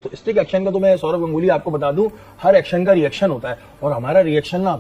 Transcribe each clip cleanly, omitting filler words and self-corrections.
तो stick action का तो मैं सौरव गंगुली आपको बता दूं, हर एक्शन का रिएक्शन होता है और हमारा रिएक्शन ना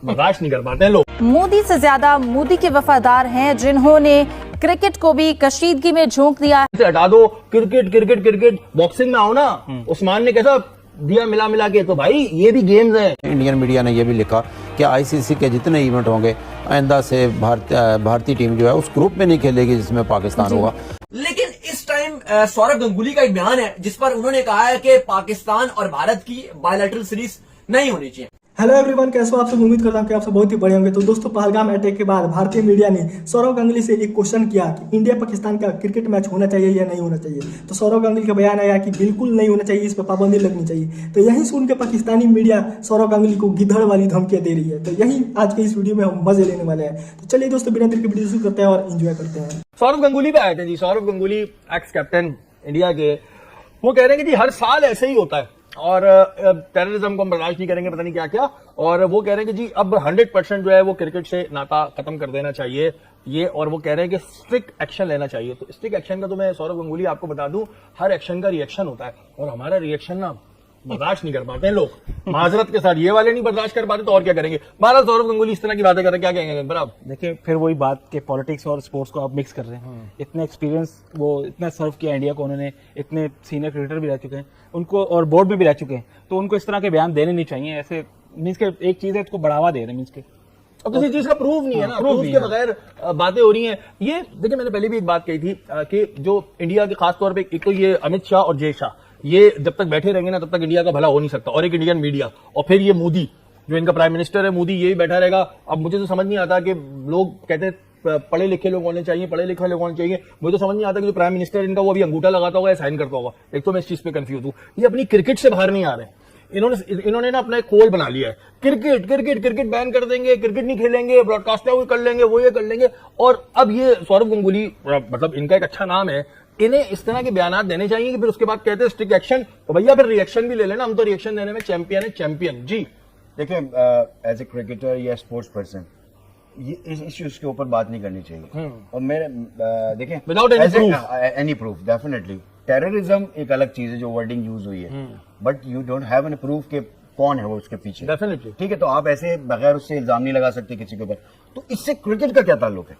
बर्दाश्त नहीं कर पाते हैं लोग। मोदी से ज्यादा मोदी के वफादार हैं जिन्होंने क्रिकेट को भी कशीदगी में झोंक दिया। हटा दो क्रिकेट क्रिकेट क्रिकेट, बॉक्सिंग में आओ ना। उस्मान ने कैसा दिया मिला मिला के, तो भाई ये भी गेम्स है। इंडियन मीडिया ने यह भी लिखा कि आईसीसी के जितने इवेंट होंगे आइंदा से भारतीय टीम जो है उस ग्रुप में नहीं खेलेगी जिसमें पाकिस्तान होगा। लेकिन इस टाइम सौरव गंगुली का एक बयान है जिस पर उन्होंने कहा है कि पाकिस्तान और भारत की बायलैटरल सीरीज नहीं होनी चाहिए। हेलो एवरीवन, कैसे हो आप सब? उम्मीद करता हूं कि आप सब बहुत ही बढ़िया होंगे। तो दोस्तों, पहलगाम अटैक के बाद भारतीय मीडिया ने सौरव गांगुली से एक क्वेश्चन किया कि इंडिया पाकिस्तान का क्रिकेट मैच होना चाहिए या नहीं होना चाहिए। तो सौरव गांगुली का बयान आया कि बिल्कुल नहीं होना चाहिए, इस पर पाबंदी लगनी चाहिए। तो यही सुन के पाकिस्तानी मीडिया सौरव गांगुली को गिद्धड़ वाली धमकियां दे रही है। तो यही आज के इस वीडियो में हम मजे लेने वाले हैं। तो चलिए दोस्तों, बिना देर के वीडियो शुरू करते हैं और एंजॉय करते हैं। सौरव गंगुली पे आए थे जी। Sourav Ganguly ex captain India के, वो कह रहे हैं कि जी हर साल ऐसे ही होता है और टेररिज्म को हम बर्दाश्त नहीं करेंगे, पता नहीं क्या क्या। और वो कह रहे हैं कि जी अब 100% जो है वो क्रिकेट से नाता खत्म कर देना चाहिए ये, और वो कह रहे हैं कि स्ट्रिक्ट एक्शन लेना चाहिए। तो स्ट्रिक्ट एक्शन का तो मैं सौरव गंगुली आपको बता दूं, हर एक्शन का रिएक्शन होता है और हमारा रिएक्शन ना बर्दाश्त नहीं कर पाते हैं लोग, माजरत के साथ। ये वाले नहीं बर्दाश्त कर पाते तो और क्या करेंगे। महाराज सौरव गंगुली इस तरह की बातें कर रहे हैं, क्या कहेंगे बराबर? देखिए, फिर वही बात के पॉलिटिक्स और स्पोर्ट्स को आप मिक्स कर रहे हैं। इतने एक्सपीरियंस, वो इतना सर्व किया इंडिया को उन्होंने, इतने सीनियर क्रिकेटर भी रह चुके हैं उनको और बोर्ड में भी रह चुके हैं, तो उनको इस तरह के बयान देने नहीं चाहिए। ऐसे मीन्स के एक चीज है इसको बढ़ावा दे रहे हैं, मीन्स के अब किसी चीज का प्रूफ नहीं है ना, प्रूफ के बगैर बातें हो रही हैं। ये देखिए, मैंने पहले भी एक बात कही थी कि जो इंडिया के खासतौर पे, एक तो ये अमित शाह और जय शाह, ये जब तक बैठे रहेंगे ना तब तक इंडिया का भला हो नहीं सकता। और एक इंडियन मीडिया, और फिर ये मोदी जो इनका प्राइम मिनिस्टर है, मोदी यही बैठा रहेगा। अब मुझे तो समझ नहीं आता कि लोग कहते हैं पढ़े लिखे लोग होने चाहिए, पढ़े लिखे लोग होने चाहिए। मुझे तो समझ नहीं आता कि जो प्राइम मिनिस्टर इनका वो अभी अंगूठा लगाता होगा या साइन करता होगा। एक तो मैं इस चीज पे कंफ्यूज हूं। ये अपनी क्रिकेट से बाहर नहीं आ रहे हैं। इन्होंने ना अपना एक खोल बना लिया है, क्रिकेट क्रिकेट क्रिकेट बैन कर देंगे, क्रिकेट नहीं खेलेंगे, ब्रॉडकास्टर कर लेंगे, वो ये कर लेंगे। और अब ये सौरव गंगुली, मतलब इनका एक अच्छा नाम है, इन्हें इस तरह के बयान देने चाहिए कि फिर उसके बाद कहते हैं स्ट्रिक्ट एक्शन। तो भैया फिर रिएक्शन भी ले लेना, हम तो रिएक्शन देने में चैंपियन है, चैंपियन जी। देखिए, एज ए क्रिकेटर या स्पोर्ट्स पर्सन ये इस इश्यूज के ऊपर बात नहीं करनी चाहिए। और मेरे देखिए, without any proof, definitely terrorism एक अलग चीज है जो वर्डिंग यूज हुई है, but you don't have any proof के कौन है वो उसके पीछे। डेफिनेटली ठीक है, तो आप ऐसे बगैर उससे इल्जाम नहीं लगा सकते किसी के ऊपर। तो इससे क्रिकेट का क्या ताल्लुक है?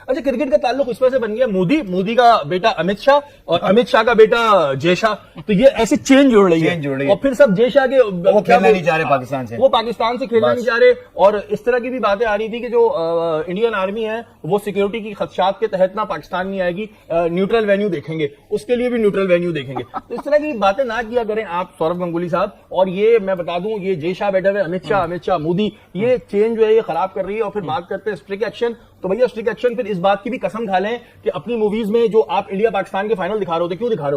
अच्छा, क्रिकेट का ताल्लुक इस वजह से बन गया, मोदी का बेटा अमित शाह और अमित शाह का बेटा जय शाह, तो ये ऐसे चेन जुड़ रही है। और फिर सब जय शाह के वो खेलना नहीं चाह रहे पाकिस्तान से, वो पाकिस्तान से खेलना नहीं चाह रहे। और इस तरह की भी बातें आ रही थी कि जो इंडियन आर्मी है वो सिक्योरिटी की खदशात के तहत ना पाकिस्तान नहीं आएगी, न्यूट्रल वेन्यू देखेंगे, उसके लिए भी न्यूट्रल वेन्यू देखेंगे। तो इस तरह की बातें ना किया करें आप सौरव गंगुली साहब। और ये मैं बता दूं, ये जय शाह बैठे हुए अमित शाह मोदी, ये चेन जो है ये खराब कर रही है। और फिर बात करते हैं स्ट्रिक्ट एक्शन, तो भैया स्ट्रिक्ट एक्शन फिर इस बात की भी कसम खा लें कि अपनी मूवीज में जो आप इंडिया पाकिस्तान के फाइनल दिखा रहे होते, क्यों दिखा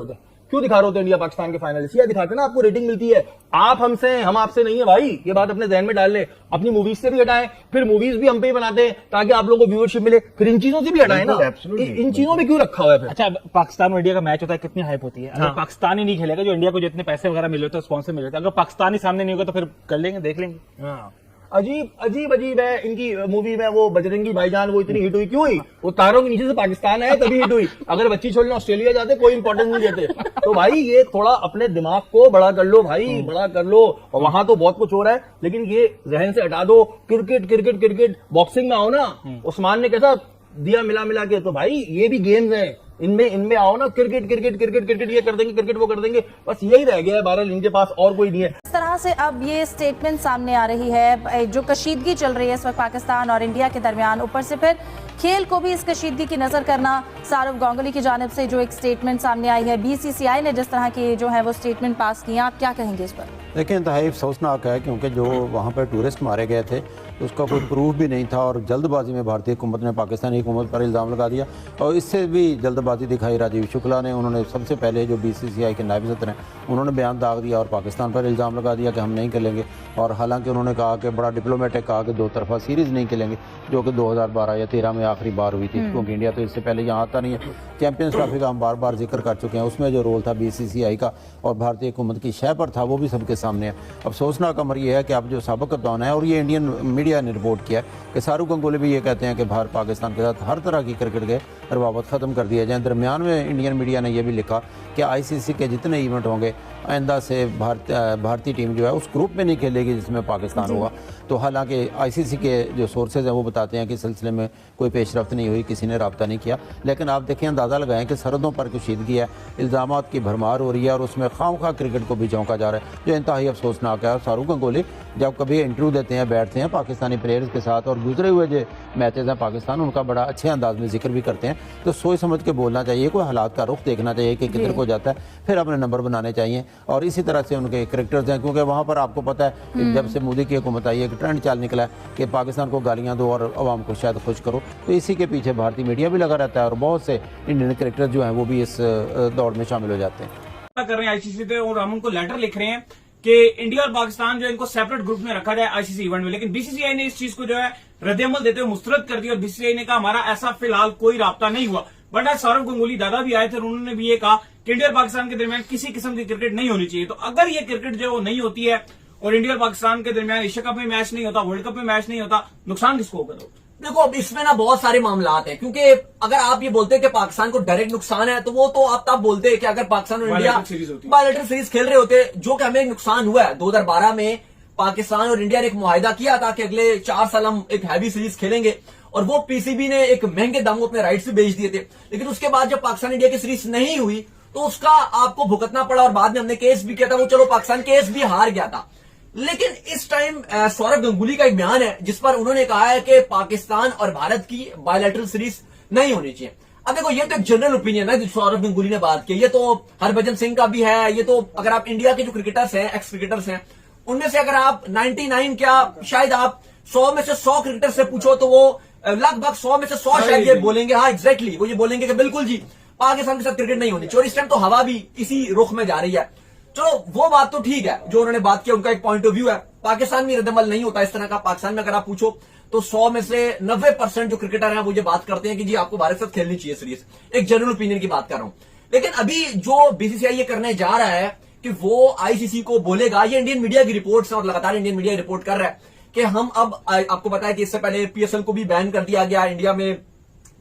रहे होते इंडिया पाकिस्तान के फाइनल? इसलिए दिखाते ना, आपको रेटिंग मिलती है। आप हमसे, हम आपसे नहीं है भाई, ये बात अपने जहन में डाल ले। अपनी मूवीज से भी हटाएं, फिर मूवीज भी हम पे ही बनाते हैं ताकि आप लोगों को व्यूअरशिप मिले, फिर इन चीजों से भी हटाएं ना। इन चीजों में क्यों रखा हुआ है फिर? अच्छा, पाकिस्तान और इंडिया का मैच होता है, कितनी हाइप होती है। अगर पाकिस्तान ही नहीं खेलेगा, जो इंडिया को जितने पैसे वगैरह मिले होते हैं, स्पॉन्सर मिले होते हैं, अगर पाकिस्तान ही सामने नहीं होगा तो फिर कर लेंगे, देख लेंगे। अजीब है इनकी मूवी में। वो बजरंगी भाईजान वो इतनी हिट हुई, क्यों हुई? वो तारों के नीचे से पाकिस्तान आया तभी हिट हुई। अगर बच्ची छोड़ने ऑस्ट्रेलिया जाते कोई इंपॉर्टेंस नहीं देते। तो भाई ये थोड़ा अपने दिमाग को बड़ा कर लो भाई, बड़ा कर लो। और वहां तो बहुत कुछ हो रहा है, लेकिन ये जहन से हटा दो क्रिकेट क्रिकेट क्रिकेट, बॉक्सिंग में आओ ना। उस्मान ने कैसा दिया मिला मिला के, तो भाई ये भी गेम्स हैं, इनमें आओ ना। क्रिकेट क्रिकेट क्रिकेट क्रिकेट ये कर देंगे, क्रिकेट वो कर देंगे, बस यही रह गया है। बहरहाल इनके पास और कोई नहीं है। इस तरह से अब ये स्टेटमेंट सामने आ रही है, जो कशीदगी चल रही है इस वक्त पाकिस्तान और इंडिया के दरमियान, ऊपर से फिर खेल को भी इस कशीदगी की नजर करना। सौरव गांगुली की जानिब से जो एक स्टेटमेंट सामने आई है, बीसीसीआई ने जिस तरह की जो है वो स्टेटमेंट पास किया, आप क्या कहेंगे इस पर? देखिए, इंतहाई अफसोसनाक है क्योंकि जो वहाँ पर टूरिस्ट मारे गए थे उसका कोई प्रूफ भी नहीं था और जल्दबाजी में भारतीय हुकूमत ने पाकिस्तानी हुकूमत पर इल्ज़ाम लगा दिया। और इससे भी जल्दबाजी दिखाई राजीव शुक्ला ने। उन्होंने सबसे पहले जो बीसीसीआई के नायब सदर हैं उन्होंने बयान दाग दिया और पाकिस्तान पर इल्ज़ाम लगा दिया कि हम नहीं खेलेंगे। और हालांकि उन्होंने कहा कि बड़ा डिप्लोमेटिक कहा कि दो तरफा सीरीज़ नहीं खेलेंगे, जो कि 2012 या 13 में आखिरी बार हुई थी, क्योंकि इंडिया तो इससे पहले यहाँ आता नहीं है। चैंपियंस ट्रॉफी का हम बार बार जिक्र कर चुके हैं, उसमें जो रोल था बीसीसीआई का और भारतीय हुकूमत की शह पर था वो भी सबके सामने है। अफसोसनाक अमर ये है कि अब जो साबिक कप्तान है, और ये इंडियन मीडिया ने रिपोर्ट किया कि सौरव गंगुली भी ये कहते हैं कि भारत पाकिस्तान के साथ हर तरह की क्रिकेट के रवाबत ख़त्म कर दिया जाए। दरमियान में इंडियन मीडिया ने यह भी लिखा कि आईसीसी के जितने इवेंट होंगे आइंदा से भारतीय टीम जो है उस ग्रुप में नहीं खेलेगी जिसमें पाकिस्तान होगा। तो हालांकि आईसीसी के जो सोर्सेज हैं वो बताते हैं कि इस सिलसिले में कोई पेशरफ्त नहीं हुई, किसी ने रब्ता नहीं किया। लेकिन आप देखें, अंदाज़ा लगाएं कि सरहदों पर कशीदगी है, इल्ज़ामात की भरमार हो रही है और उसमें खामखा क्रिकेट को भी झोंका जा रहा है, जो इंतहाई अफसोसनाक है। शाहरुख गंगोली जब कभी इंटरव्यू देते हैं, बैठते हैं पाकिस्तानी प्लेयर्स के साथ और गुजरे हुए जो मैचेज़ हैं पाकिस्तान, उनका बड़ा अच्छे अंदाज में जिक्र भी करते हैं। तो सोच समझ के बोलना चाहिए, कोई हालात का रुख देखना चाहिए कि किधर को जाता है, फिर अपने नंबर बनाने चाहिए। और इसी तरह से उनके क्रिकेटर्स हैं, क्योंकि वहाँ पर आपको पता है कि जब से मोदी की हुकूमत आई है एक ट्रेंड चाल निकला है कि पाकिस्तान को गालियाँ दो और अवाम को शायद खुश करो। तो इसी के पीछे भारतीय मीडिया भी लगा रहता है और बहुत से इंडियन क्रिकेटर्स जो हैं वो भी इस दौड़ में शामिल हो जाते हैं। कर रहे हैं आईसीसी पे और हम उनको लेटर लिख रहे हैं कि इंडिया और पाकिस्तान जो है इनको सेपरेट ग्रुप में रखा जाए आईसीसी इवेंट में। लेकिन बीसीसीआई ने इस चीज को जो है रद्द-ए-अमल देते हुए मुस्तरद कर दिया और बीसीसीआई ने कहा हमारा ऐसा फिलहाल कोई राब्ता नहीं हुआ। बट आज सौरव गंगुली दादा भी आए थे और उन्होंने भी ये कहा कि इंडिया और पाकिस्तान के दरमियान किसी किस्म की क्रिकेट नहीं होनी चाहिए। तो अगर ये क्रिकेट जो है वो नहीं होती है और इंडिया और पाकिस्तान के दरमियान एशिया कप में मैच नहीं होता, वर्ल्ड कप में मैच नहीं होता, नुकसान किसको होगा? देखो, अब इसमें ना बहुत सारे मामलात हैं, क्योंकि अगर आप ये बोलते हैं कि पाकिस्तान को डायरेक्ट नुकसान है तो वो तो आप तब बोलते हैं कि अगर पाकिस्तान और इंडिया बायलैटरल सीरीज खेल रहे होते, जो कि हमें नुकसान हुआ है 2012 में पाकिस्तान और इंडिया ने एक मुआहिदा किया था कि अगले 4 साल हम एक हैवी सीरीज खेलेंगे और वो पीसीबी ने एक महंगे दामों अपने राइट्स भी बेच दिए थे। लेकिन उसके बाद जब पाकिस्तान इंडिया की सीरीज नहीं हुई तो उसका आपको भुगतना पड़ा और बाद में हमने केस भी किया था, वो चलो पाकिस्तान केस भी हार गया था। लेकिन इस टाइम सौरव गंगुली का एक बयान है जिस पर उन्होंने कहा है कि पाकिस्तान और भारत की बायलैटरल सीरीज नहीं होनी चाहिए। अब देखो, ये तो एक जनरल ओपिनियन है जो सौरव गंगुली ने बात की, ये तो हरभजन सिंह का भी है। ये तो अगर आप इंडिया के जो क्रिकेटर्स हैं, एक्स क्रिकेटर्स हैं, उनमें से अगर आप 99 क्या शायद आप 100 में से 100 क्रिकेटर से पूछो तो वो लगभग 100 में से 100 शायद ये बोलेंगे, हाँ एग्जैक्टली, वो ये बोलेंगे कि बिल्कुल जी पाकिस्तान के साथ क्रिकेट नहीं होनी चाहिए। और इस टाइम तो हवा भी इसी रुख में जा रही है। चलो वो बात तो ठीक है, जो उन्होंने बात किया उनका एक पॉइंट ऑफ व्यू है। पाकिस्तान में रद्द-ए-अमल नहीं होता इस तरह का। पाकिस्तान में अगर आप पूछो तो 100 में से 90% जो क्रिकेटर हैं वो ये बात करते हैं कि जी आपको भारत के साथ खेलनी चाहिए सीरीज। एक जनरल ओपिनियन की बात कर रहा हूं। लेकिन अभी जो बीसीसीआई ये करने जा रहा है कि वो आईसीसी को बोलेगा, ये इंडियन मीडिया की रिपोर्ट्स हैं और लगातार इंडियन मीडिया रिपोर्ट कर रहा है कि हम अब, आपको पता है कि इससे पहले पीएसएल को भी बैन कर दिया गया, इंडिया में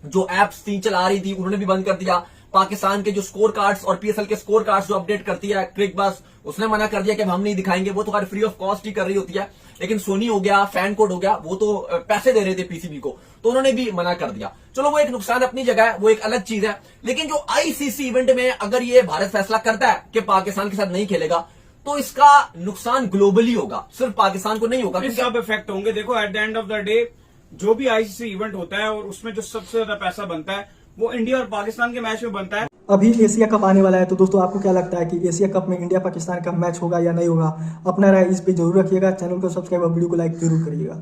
जो एप्स 3 चला रही थी उन्होंने भी बंद कर दिया। पाकिस्तान के जो स्कोर कार्ड्स और पीएसएल के स्कोर कार्ड्स जो अपडेट करती है क्रिक बस, उसने मना कर दिया कि हम नहीं दिखाएंगे। वो तो हर फ्री ऑफ कॉस्ट ही कर रही होती है। लेकिन सोनी हो गया, फैन कोड हो गया, वो तो पैसे दे रहे थे पीसीबी को, तो उन्होंने भी मना कर दिया। चलो वो एक नुकसान अपनी जगह है, वो एक अलग चीज है। लेकिन जो आईसीसी इवेंट में अगर ये भारत फैसला करता है कि पाकिस्तान के साथ नहीं खेलेगा तो इसका नुकसान ग्लोबली होगा, सिर्फ पाकिस्तान को नहीं होगा। सब इफेक्ट होंगे। देखो, at the end of the day जो भी आईसीसी इवेंट होता है और उसमें जो सबसे ज्यादा पैसा बनता है वो इंडिया और पाकिस्तान के मैच में बनता है। अभी एशिया कप आने वाला है, तो दोस्तों आपको क्या लगता है कि एशिया कप में इंडिया पाकिस्तान का मैच होगा या नहीं होगा? अपना राय इस पे जरूर रखिएगा। चैनल को सब्सक्राइब और वीडियो को लाइक जरूर करिएगा।